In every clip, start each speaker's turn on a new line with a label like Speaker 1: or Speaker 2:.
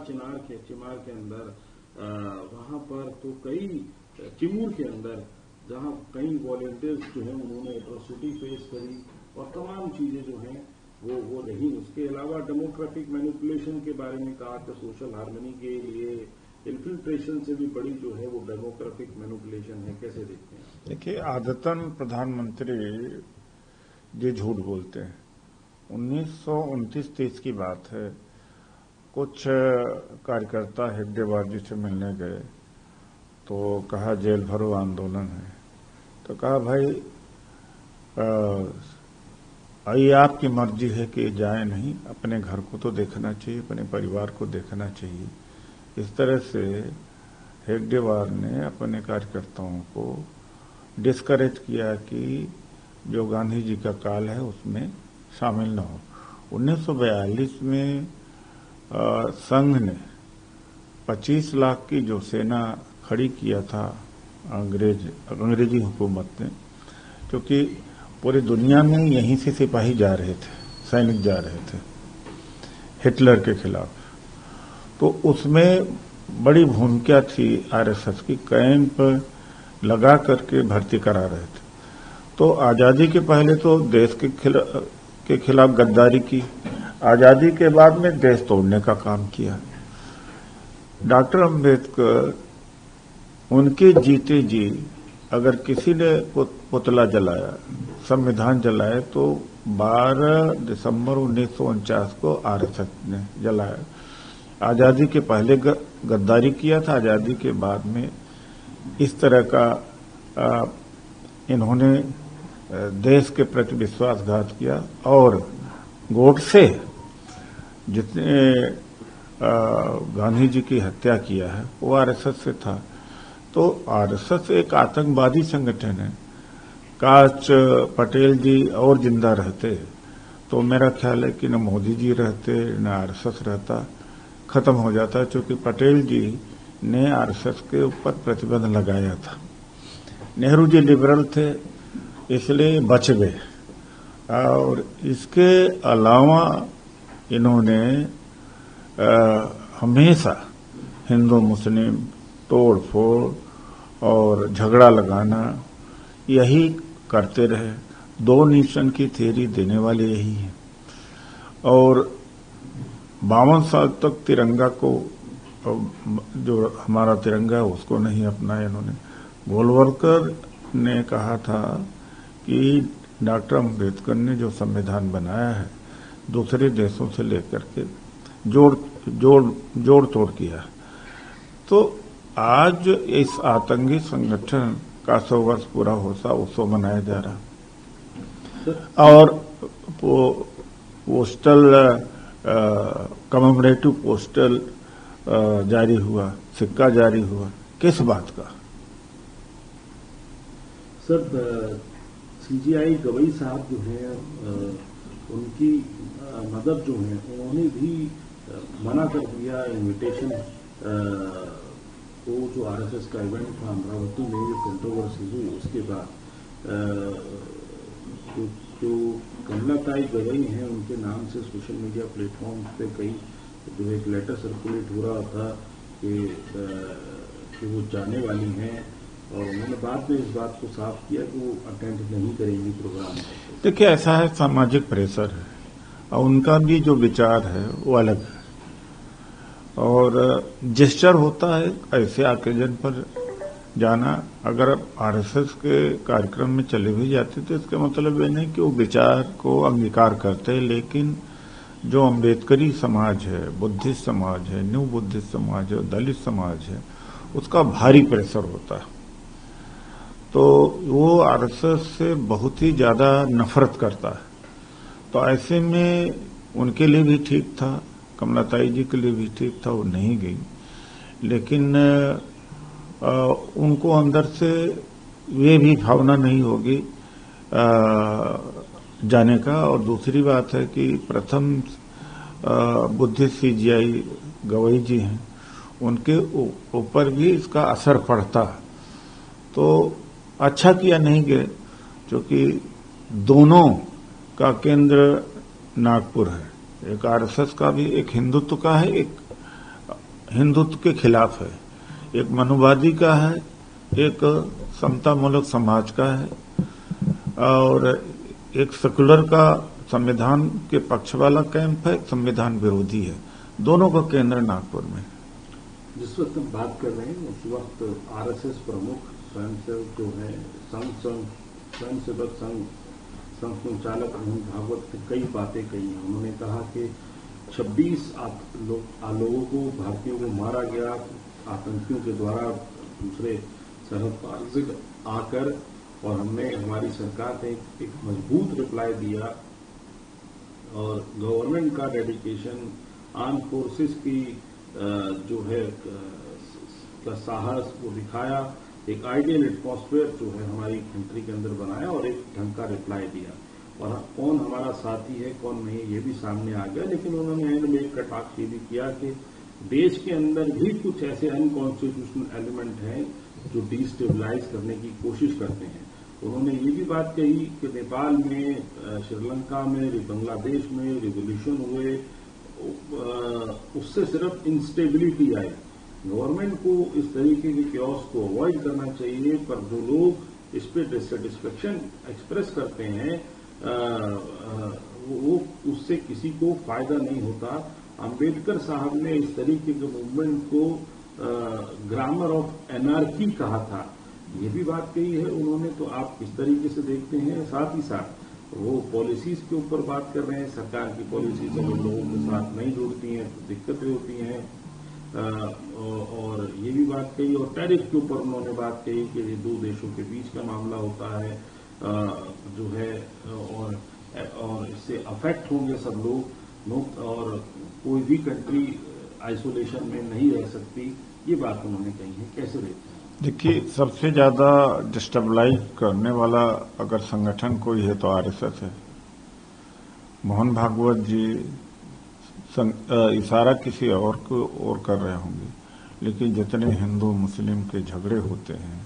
Speaker 1: चिमार के अंदर वहां पर तो कई चिमूर के अंदर जहां कई वॉलेंटियर्स जो है उन्होंने एट्रोसिटी फेस करी और तमाम चीजें जो हैं वो रही। उसके अलावा डेमोक्रेटिक मैनिपुलेशन के बारे में कहा कि सोशल हार्मनी के लिए इन्फिल्ट्रेशन से भी बड़ी जो है वो डेमोक्रेटिक मैनिपुलेशन है। कैसे देखते हैं?
Speaker 2: देखिए, आदतन प्रधानमंत्री ये झूठ बोलते हैं। 1929-30 की बात है, कुछ कार्यकर्ता हेगडेवार जी से मिलने गए तो कहा जेल भरो आंदोलन है। तो कहा भाई ये आपकी मर्जी है कि जाए नहीं, अपने घर को तो देखना चाहिए, अपने परिवार को देखना चाहिए। इस तरह से हेगडेवार ने अपने कार्यकर्ताओं को डिस्करेज किया कि जो गांधी जी का काल है उसमें शामिल न हो। 1942 में संघ ने 25 लाख की जो सेना खड़ी किया था अंग्रेजी हुकूमत ने, क्योंकि पूरी दुनिया में यहीं से सिपाही जा रहे थे, सैनिक जा रहे थे हिटलर के खिलाफ, तो उसमें बड़ी भूमिका थी आरएसएस की। कैंप लगा करके भर्ती करा रहे थे। तो आजादी के पहले तो देश के खिलाफ गद्दारी की, आजादी के बाद में देश तोड़ने का काम किया। डॉक्टर अंबेडकर उनके जीते जी अगर किसी ने पुतला जलाया, संविधान जलाया, तो 12 दिसंबर 1949 को आरएसएस ने जलाया। आजादी के पहले गद्दारी किया था, आजादी के बाद में इस तरह का इन्होंने देश के प्रति विश्वासघात किया। और गोडसे जितने गांधी जी की हत्या किया है वो आरएसएस से था। तो आरएसएस एक आतंकवादी संगठन है। काश पटेल जी और जिंदा रहते तो मेरा ख्याल है कि न मोदी जी रहते न आरएसएस रहता, खत्म हो जाता, क्योंकि पटेल जी ने आरएसएस के ऊपर प्रतिबंध लगाया था। नेहरू जी लिबरल थे इसलिए बच गए। और इसके अलावा इन्होंने हमेशा हिंदू मुस्लिम तोड़ फोड़ और झगड़ा लगाना यही करते रहे। 2 नेशन की थ्योरी देने वाले यही है। और 52 साल तक तिरंगा को, जो हमारा तिरंगा है उसको नहीं अपनाया इन्होंने। गोलवलकर ने कहा था कि डॉक्टर अंबेडकर ने जो संविधान बनाया है दूसरे देशों से लेकर के जोड़ तोड़ किया। तो आज इस आतंकी संगठन का 100 वर्ष पूरा होता उत्सव मनाया जा रहा। और पोस्टल कमेमोरेटिव पोस्टल जारी हुआ, सिक्का जारी हुआ, किस बात का?
Speaker 1: सर, सीजीआई गवई साहब जो हैं उनकी मदद जो है उन्होंने भी मना कर दिया इनविटेशन वो जो आरएसएस का इवेंट था अमरावती में, जो कंट्रोवर्सी हुई उसके बाद जो कमलाताई गवई हैं उनके नाम से सोशल मीडिया प्लेटफॉर्म पे कई जो एक लेटर सर्कुलेट हो रहा था कि वो जाने वाली हैं, और उन्होंने बाद में इस बात को साफ किया कि वो अटेंड नहीं करेंगी प्रोग्राम।
Speaker 2: देखिए, ऐसा है, सामाजिक प्रेशर है और उनका भी जो विचार है वो अलग है। और जेस्चर होता है ऐसे आयोजन पर जाना। अगर आरएसएस के कार्यक्रम में चले भी जाते तो इसका मतलब ये नहीं कि वो विचार को अंगीकार करते, लेकिन जो अम्बेडकरी समाज है, बुद्धिस्ट समाज है, न्यू बुद्धिस्ट समाज है, दलित समाज है, उसका भारी प्रेशर होता है। तो वो आरएसएस से बहुत ही ज्यादा नफरत करता है। तो ऐसे में उनके लिए भी ठीक था, कमलाताई जी के लिए भी ठीक था, वो नहीं गई। लेकिन उनको अंदर से ये भी भावना नहीं होगी जाने का। और दूसरी बात है कि प्रथम बुद्धिस्ट सीजीआई गवई जी हैं, उनके ऊपर भी इसका असर पड़ता। तो अच्छा किया नहीं गए, क्योंकि दोनों का केंद्र नागपुर है। एक आरएसएस का भी, एक हिंदुत्व का है, एक हिंदुत्व के खिलाफ है। एक मनुवादी का है, एक समतामूलक समाज का है, और एक सेकुलर का संविधान के पक्ष वाला कैंप है, संविधान विरोधी है। दोनों का केंद्र नागपुर में।
Speaker 1: जिस वक्त हम बात कर रहे हैं उस वक्त आरएसएस प्रमुख स्वयंसेवक जो है स्वयंसेवक संघ संचालक मोहन भागवत ने कई बातें कही हैं। उन्होंने कहा कि 26 लोगों को, भारतीयों को मारा गया आतंकियों के द्वारा दूसरे सरहद पार से आकर, और हमारी सरकार ने एक मजबूत रिप्लाई दिया और गवर्नमेंट का डेडिकेशन, आर्म फोर्सेस की जो है का साहस वो दिखाया, एक आइडियल एटमॉस्फेयर जो है हमारी कंट्री के अंदर बनाया और एक ढंग का रिप्लाई दिया। और कौन हमारा साथी है कौन नहीं ये भी सामने आ गया। लेकिन उन्होंने एंड में एक कटाक्ष ये भी किया कि देश के अंदर भी कुछ ऐसे अनकॉन्स्टिट्यूशनल एलिमेंट हैं जो डिस्टेबलाइज करने की कोशिश करते हैं। उन्होंने ये भी बात कही कि नेपाल में, श्रीलंका में, बांग्लादेश में रिवोल्यूशन हुए, उससे सिर्फ इंस्टेबिलिटी आई। गवर्नमेंट को इस तरीके के क्योस को अवॉइड करना चाहिए, पर जो लोग इस पे डिससेटिस्फेक्शन एक्सप्रेस करते हैं वो उससे किसी को फायदा नहीं होता। अंबेडकर साहब ने इस तरीके के मूवमेंट को ग्रामर ऑफ एनार्की कहा था, ये भी बात कही है उन्होंने। तो आप किस तरीके से देखते हैं? साथ ही साथ वो पॉलिसीज के ऊपर बात कर रहे हैं, सरकार की पॉलिसीज अगर लोगों के साथ नहीं जुड़ती हैं तो दिक्कतें होती हैं। और ये भी बात कही, और टैरिफ के ऊपर उन्होंने बात कही कि ये दो देशों के बीच का मामला होता है जो है, और इससे अफेक्ट होंगे सब लोग, और कोई भी कंट्री आइसोलेशन में नहीं रह सकती। ये बात उन्होंने कही है, कैसे देखते हैं?
Speaker 2: देखिए, सबसे ज्यादा डिस्टेबलाइज करने वाला अगर संगठन कोई है तो आरएसएस है। मोहन भागवत जी इशारा किसी और को और कर रहे होंगे, लेकिन जितने हिंदू मुस्लिम के झगड़े होते हैं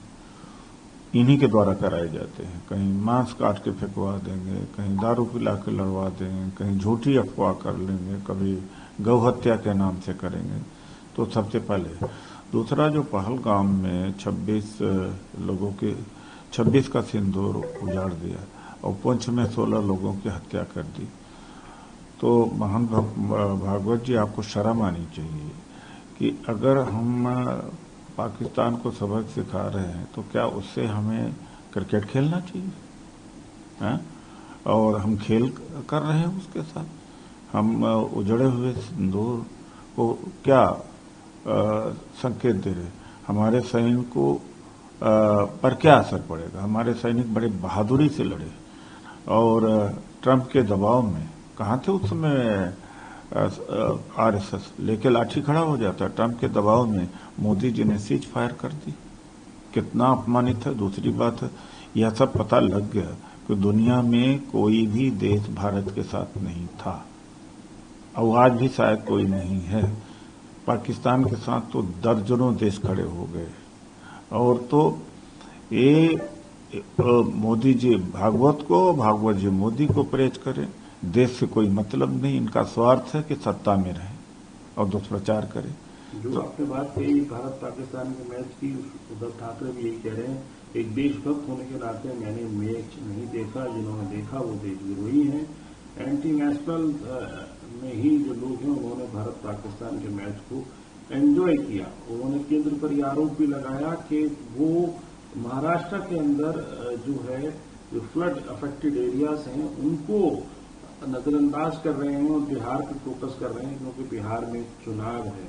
Speaker 2: इन्हीं के द्वारा कराए जाते हैं। कहीं मांस काट के फेंकवा देंगे, कहीं दारू पिला के लड़वा देंगे, कहीं झूठी अफवाह कर लेंगे, कभी गौ हत्या के नाम से करेंगे। तो सबसे पहले दूसरा, जो पहलगाम में 26 का सिंदूर उजाड़ दिया और पुंछ में 16 लोगों की हत्या कर दी, तो मोहन भागवत जी आपको शर्म आनी चाहिए कि अगर हम पाकिस्तान को सबक सिखा रहे हैं तो क्या उससे हमें क्रिकेट खेलना चाहिए? है? और हम खेल कर रहे हैं उसके साथ। हम उजड़े हुए सिंदूर को क्या संकेत दे रहे? हमारे सैनिकों पर क्या असर पड़ेगा? हमारे सैनिक बड़े बहादुरी से लड़े और ट्रंप के दबाव में, कहाँ थे उस समय आरएसएस, लेके लाठी खड़ा हो जाता। ट्रंप के दबाव में मोदी जी ने सीज फायर कर दी। कितना अपमानित है। दूसरी बात है, यह सब पता लग गया कि दुनिया में कोई भी देश भारत के साथ नहीं था और आज भी शायद कोई नहीं है। पाकिस्तान के साथ तो दर्जनों देश खड़े हो गए। और तो ये मोदी जी भागवत जी मोदी को प्रेज करें। देश से कोई मतलब नहीं, इनका स्वार्थ है कि सत्ता में रहे और दुष्प्रचार करें।
Speaker 1: जो आपने बात कही भारत पाकिस्तान के मैच की, उद्धव ठाकरे भी यही कह रहे हैं, एक देशभक्त होने के नाते मैंने मैच नहीं देखा, जिन्होंने देखा वो देशद्रोही हैं। एंटी नेशनल में ही जो लोग हैं उन्होंने भारत पाकिस्तान के मैच को एंजॉय किया। उन्होंने केंद्र पर यह आरोप भी लगाया कि वो महाराष्ट्र के अंदर जो फ्लड अफेक्टेड एरियाज हैं उनको नजरअंदाज कर रहे हैं और बिहार पे फोकस कर रहे हैं, क्योंकि बिहार में चुनाव है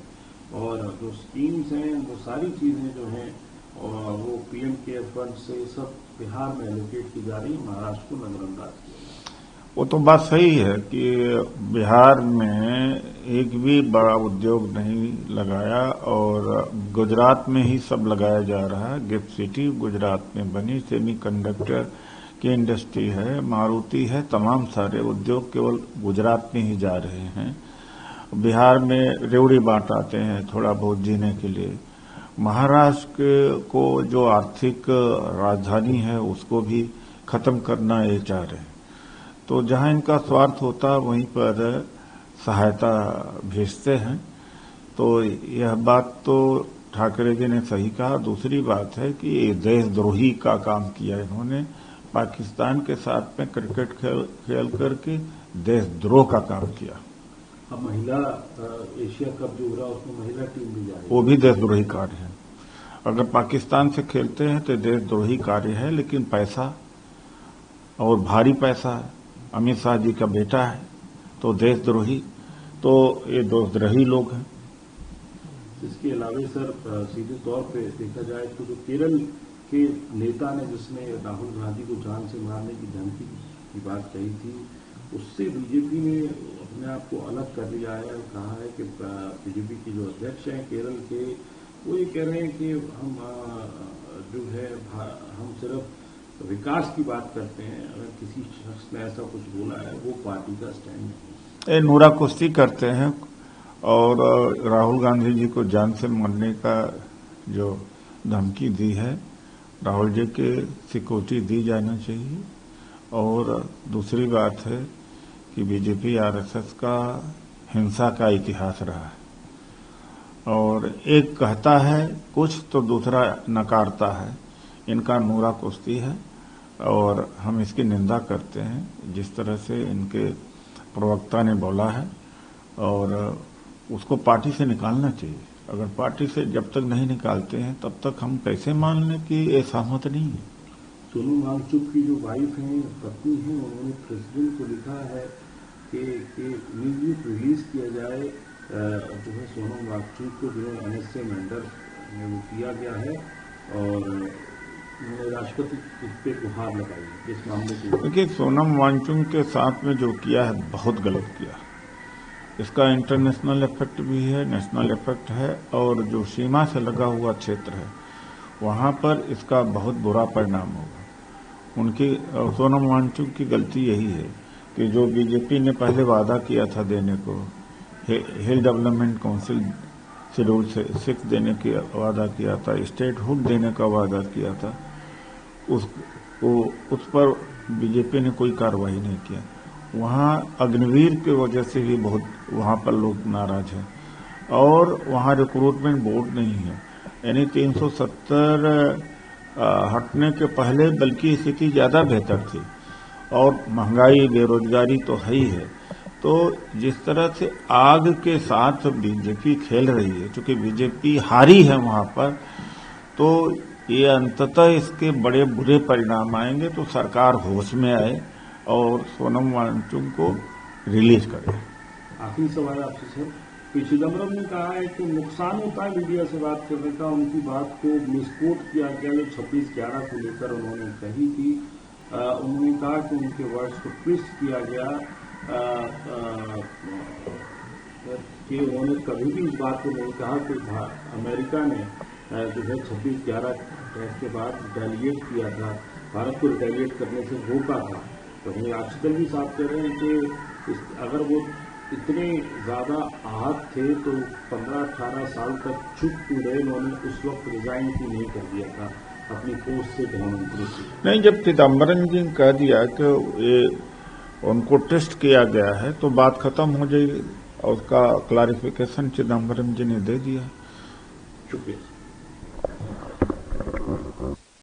Speaker 1: और जो स्कीम्स हैं वो सारी चीजें जो हैं और वो पीएम केयर फंड से सब बिहार में एलोकेट की जा रही है, महाराष्ट्र को नजरअंदाज किया।
Speaker 2: वो तो बात सही है कि बिहार में एक भी बड़ा उद्योग नहीं लगाया और गुजरात में ही सब लगाया जा रहा है। गिफ्ट सिटी गुजरात में बनी, सेमीकंडक्टर की इंडस्ट्री है, मारुति है, तमाम सारे उद्योग केवल गुजरात में ही जा रहे हैं। बिहार में रेवड़ी बाट आते हैं थोड़ा बहुत जीने के लिए। महाराष्ट्र को जो आर्थिक राजधानी है उसको भी खत्म करना ये चाह रहे हैं। तो जहां इनका स्वार्थ होता वहीं पर सहायता भेजते हैं। तो यह बात तो ठाकरे जी ने सही कहा। दूसरी बात है कि ये देशद्रोही का काम किया इन्होंने, पाकिस्तान के साथ में क्रिकेट खेल करके देशद्रोह का काम किया।
Speaker 1: अब महिला एशिया कप जो हो रहा है उसमें महिला टीम भी जाएगी,
Speaker 2: वो भी देशद्रोही कार्य है। अगर पाकिस्तान से खेलते हैं तो देशद्रोही कार्य है, लेकिन पैसा और भारी पैसा, अमित शाह जी का बेटा है तो देशद्रोही, तो ये देशद्रोही लोग हैं।
Speaker 1: इसके अलावा सर सीधे तौर पे देखा जाए तो जो केरल के नेता ने जिसने राहुल गांधी को जान से मारने की धमकी की बात कही थी, उससे बीजेपी ने अपने आप को अलग कर लिया है। कहा है कि बीजेपी के जो अध्यक्ष हैं केरल के, वो ये कह रहे हैं कि हम जो है हम सिर्फ विकास की बात करते हैं। अगर किसी शख्स ने ऐसा कुछ बोला है वो पार्टी का स्टैंड नहीं है।
Speaker 2: नूरा कुश्ती करते हैं और राहुल गांधी जी को जान से मारने का जो धमकी दी है, राहुल जी के सिक्योरिटी दी जाना चाहिए। और दूसरी बात है कि बीजेपी आरएसएस का हिंसा का इतिहास रहा है और एक कहता है कुछ तो दूसरा नकारता है। इनका नूरा कुश्ती है और हम इसकी निंदा करते हैं जिस तरह से इनके प्रवक्ता ने बोला है, और उसको पार्टी से निकालना चाहिए। अगर पार्टी से जब तक नहीं निकालते हैं तब तक हम कैसे मान लें कि ये सहमत नहीं है।
Speaker 1: सोनम वांगचुक की जो वाइफ हैं, पत्नी हैं, उन्होंने प्रेसिडेंट को लिखा है कि इमीडिएट रिलीज किया जाए जो है सोनम वांगचुक को, जो एनएसए मेंबर में वो किया गया है, और उन्होंने राष्ट्रपति पे गुहार लगाई इस मामले की।
Speaker 2: देखिए, सोनम वांगचुक के साथ में जो किया है बहुत गलत किया। इसका इंटरनेशनल इफेक्ट भी है, नेशनल इफेक्ट है, और जो सीमा से लगा हुआ क्षेत्र है वहां पर इसका बहुत बुरा परिणाम होगा। उनकी सोनम वांगचुक की गलती यही है कि जो बीजेपी ने पहले वादा किया था देने को, हिल डेवलपमेंट काउंसिल शेड्यूल 6 देने की वादा किया था, स्टेटहुड देने का वादा किया था, उस पर बीजेपी ने कोई कार्रवाई नहीं किया। वहाँ अग्निवीर की वजह से भी बहुत वहाँ पर लोग नाराज हैं, और वहाँ रिक्रूटमेंट बोर्ड नहीं है। यानी 370 हटने के पहले बल्कि स्थिति ज्यादा बेहतर थी, और महंगाई बेरोजगारी तो है ही है। तो जिस तरह से आग के साथ बीजेपी खेल रही है, चूंकि बीजेपी हारी है वहां पर, तो ये अंततः इसके बड़े बुरे परिणाम आएंगे। तो सरकार होश में आए और सोनम वांगचुक को रिलीज करे।
Speaker 1: आखिरी सवाल आपसे सर, पी चिदम्बरम ने कहा है कि नुकसान होता है मीडिया से बात करने का। उनकी बात को मिसकोट किया गया, जो 26/11 को लेकर उन्होंने कही थी। उन्होंने कहा कि उनके वर्ड्स को ट्विस्ट किया गया, कि उन्होंने कभी भी इस बात को नहीं कहा कि अमेरिका ने जो है 26/11 अटैक के बाद रिटेलिएट किया था, भारत को रिटेलिएट करने से रोका था। तो आजकल भी साफ कह रहे हैं कि अगर वो इतने ज्यादा आहत थे तो 15-18 साल तक चुप क्यों रहे? उन्होंने उस वक्त रिजाइन क्यों नहीं कर दिया था अपनी पोस्ट से प्रधानमंत्री से?
Speaker 2: नहीं, जब चिदम्बरम जी ने कह दिया कि ये उनको टेस्ट किया गया है तो बात खत्म हो जाएगी, और उसका क्लैरिफिकेशन चिदम्बरम जी ने दे दिया।
Speaker 1: शुक्रिया।